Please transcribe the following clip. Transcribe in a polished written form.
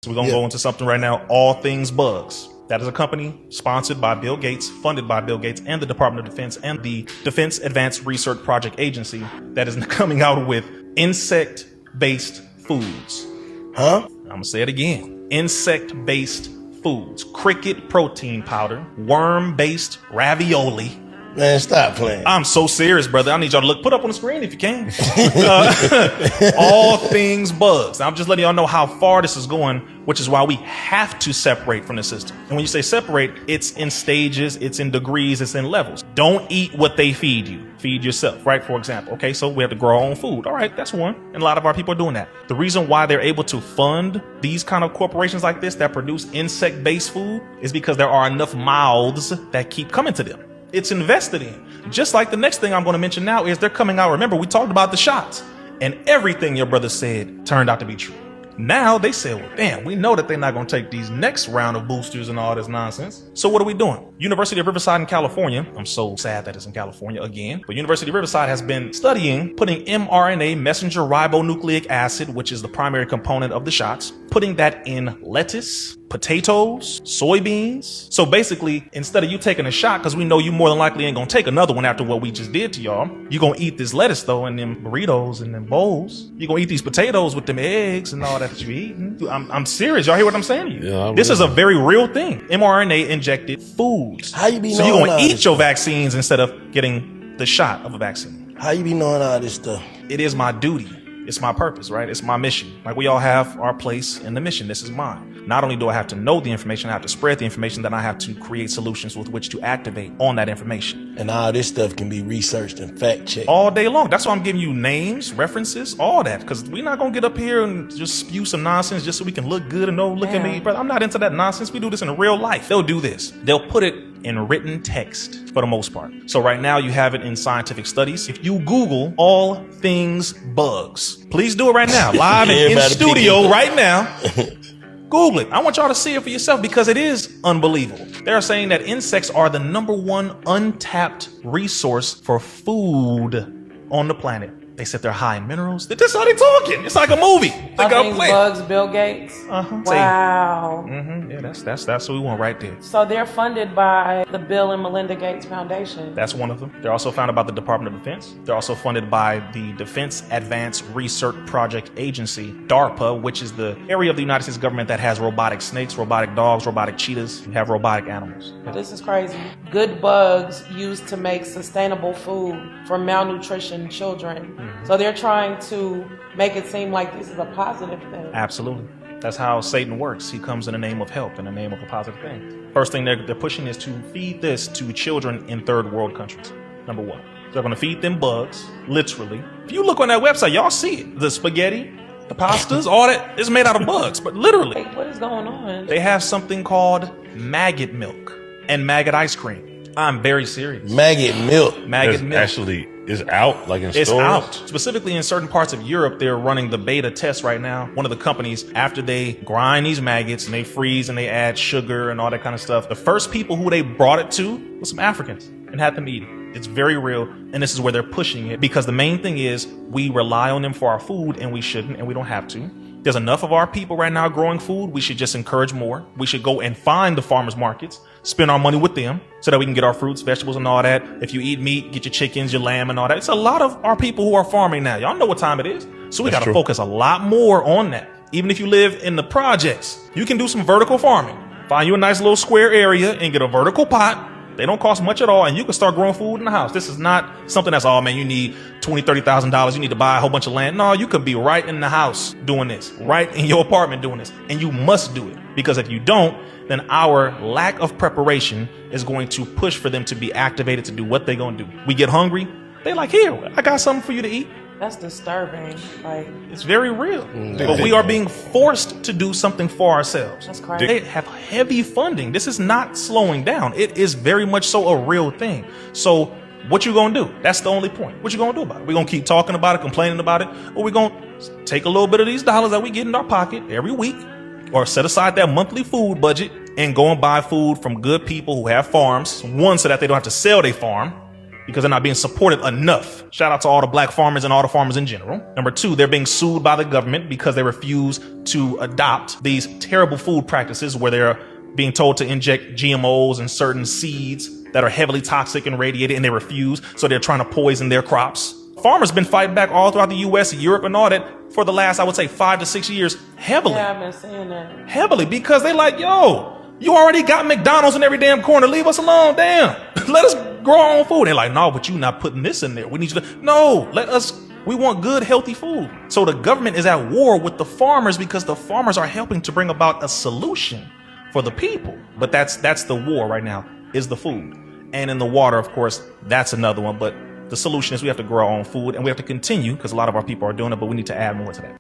So we're going to go into something right now, All Things Bugs. That is a company sponsored by Bill Gates, funded by Bill Gates and the Department of Defense and the Defense Advanced Research Project Agency that is coming out with insect-based foods. Huh? I'm going to say it again. Insect-based foods. Cricket protein powder, worm-based ravioli. Man, stop playing. I'm so serious, brother. I need y'all to put up on the screen if you can. All Things Bugs. I'm just letting y'all know how far this is going, which is why we have to separate from the system. And when you say separate, it's in stages, it's in degrees, it's in levels. Don't eat what they feed you. Feed yourself, right? For example. Okay, so we have to grow our own food. All right, that's one. And a lot of our people are doing that. The reason why they're able to fund these kind of corporations like this that produce insect-based food is because there are enough mouths that keep coming to them. It's invested in. Just like the next thing I'm going to mention now is they're coming out. Remember, we talked about the shots and everything your brother said turned out to be true. Now they said, well, damn, we know that they're not going to take these next round of boosters and all this nonsense. So what are we doing? University of Riverside in California. I'm so sad that it's in California again. But University of Riverside has been studying putting mRNA, messenger ribonucleic acid, which is the primary component of the shots, putting that in lettuce, potatoes, soybeans. So basically, instead of you taking a shot, because we know you more than likely ain't gonna take another one after what we just did to y'all, you're gonna eat this lettuce though, and them burritos and them bowls. You're gonna eat these potatoes with them eggs and all that you're eating. I'm serious. Y'all hear what I'm saying to you? Yeah, this is a very real thing. mRNA injected foods. How you be so you're knowing gonna all eat this your stuff? vaccines instead of getting the shot of a vaccine. How you be knowing all this stuff? It is my duty. It's my purpose, right? It's my mission. Like we all have our place in the mission. This is mine. Not only do I have to know the information, I have to spread the information, then I have to create solutions with which to activate on that information. And all this stuff can be researched and fact checked. All day long. That's why I'm giving you names, references, all that. Because we're not going to get up here and just spew some nonsense just so we can look good and look at me. Brother, I'm not into that nonsense. We do this in real life. They'll do this. They'll put it in written text for the most part. So right now you have it in scientific studies. If you Google All Things Bugs, please do it right now, live and in studio right now. Google it. I want y'all to see it for yourself because it is unbelievable. They're saying that insects are the #1 untapped resource for food on the planet. They said they're high in minerals. This is how they talking. It's like a movie. All Things Bugs, Bill Gates. Wow. Yeah, that's what we want right there. So they're funded by the Bill and Melinda Gates Foundation. That's one of them. They're also funded by the Department of Defense. They're also funded by the Defense Advanced Research Project Agency, DARPA, which is the area of the United States government that has robotic snakes, robotic dogs, robotic cheetahs, and have robotic animals. This is crazy. Good bugs used to make sustainable food for malnutrition children. So they're trying to make it seem like this is a positive thing. Absolutely. That's how Satan works. He comes in the name of help, in the name of a positive thing. First thing they're pushing is to feed this to children in third world countries. #1. They're going to feed them bugs, literally. If you look on that website, y'all see it. The spaghetti, the pastas, all that is made out of bugs, but literally. What is going on? They have something called maggot milk and maggot ice cream. I'm very serious. Maggot milk. Maggot milk. Actually, is out, like in It's stores? out. Specifically in certain parts of Europe, they're running the beta test right now. One of the companies, after they grind these maggots and they freeze and they add sugar and all that kind of stuff, the first people who they brought it to was some Africans and had them eat it. It's very real, and this is where they're pushing it because the main thing is we rely on them for our food, and we shouldn't, and we don't have to. There's enough of our people right now growing food. We should just encourage more. We should go and find the farmers markets, spend our money with them so that we can get our fruits, vegetables, and all that. If you eat meat, get your chickens, your lamb, and all that. It's a lot of our people who are farming now. Y'all know what time it is. So we got to focus a lot more on that. Even if you live in the projects, you can do some vertical farming. Find you a nice little square area and get a vertical pot. They don't cost much at all, and you can start growing food in the house. This is not something that's, oh man, you need $20,000, $30,000. You need to buy a whole bunch of land. No, you could be right in the house doing this, right in your apartment doing this, and you must do it. Because if you don't, then our lack of preparation is going to push for them to be activated to do what they're going to do. We get hungry. They like, here, I got something for you to eat. That's disturbing. Like, it's very real. But we are being forced to do something for ourselves. That's crazy. They have heavy funding. This is not slowing down. It is very much so a real thing. So what you gonna do? That's the only point. What you gonna do about it? We're gonna keep talking about it, complaining about it, or we're gonna take a little bit of these dollars that we get in our pocket every week, or set aside that monthly food budget and go and buy food from good people who have farms. One, so that they don't have to sell their farm. because they're not being supported enough. Shout out to all the black farmers and all the farmers in general. Number two, they're being sued by the government because they refuse to adopt these terrible food practices where they're being told to inject GMOs and certain seeds that are heavily toxic and radiated, and they refuse. So they're trying to poison their crops. Farmers been fighting back all throughout the US, Europe, and all that for the last, I would say, 5 to 6 years, heavily. Yeah, I've been seeing that. Heavily, because they like, yo, you already got McDonald's in every damn corner. Leave us alone. Damn. Let us grow our own food. They're like, no, but you not putting this in there. We need you to, no, we want good, healthy food. So the government is at war with the farmers because the farmers are helping to bring about a solution for the people. But that's the war right now, is the food. And in the water, of course, that's another one. But the solution is we have to grow our own food, and we have to continue, because a lot of our people are doing it, but we need to add more to that.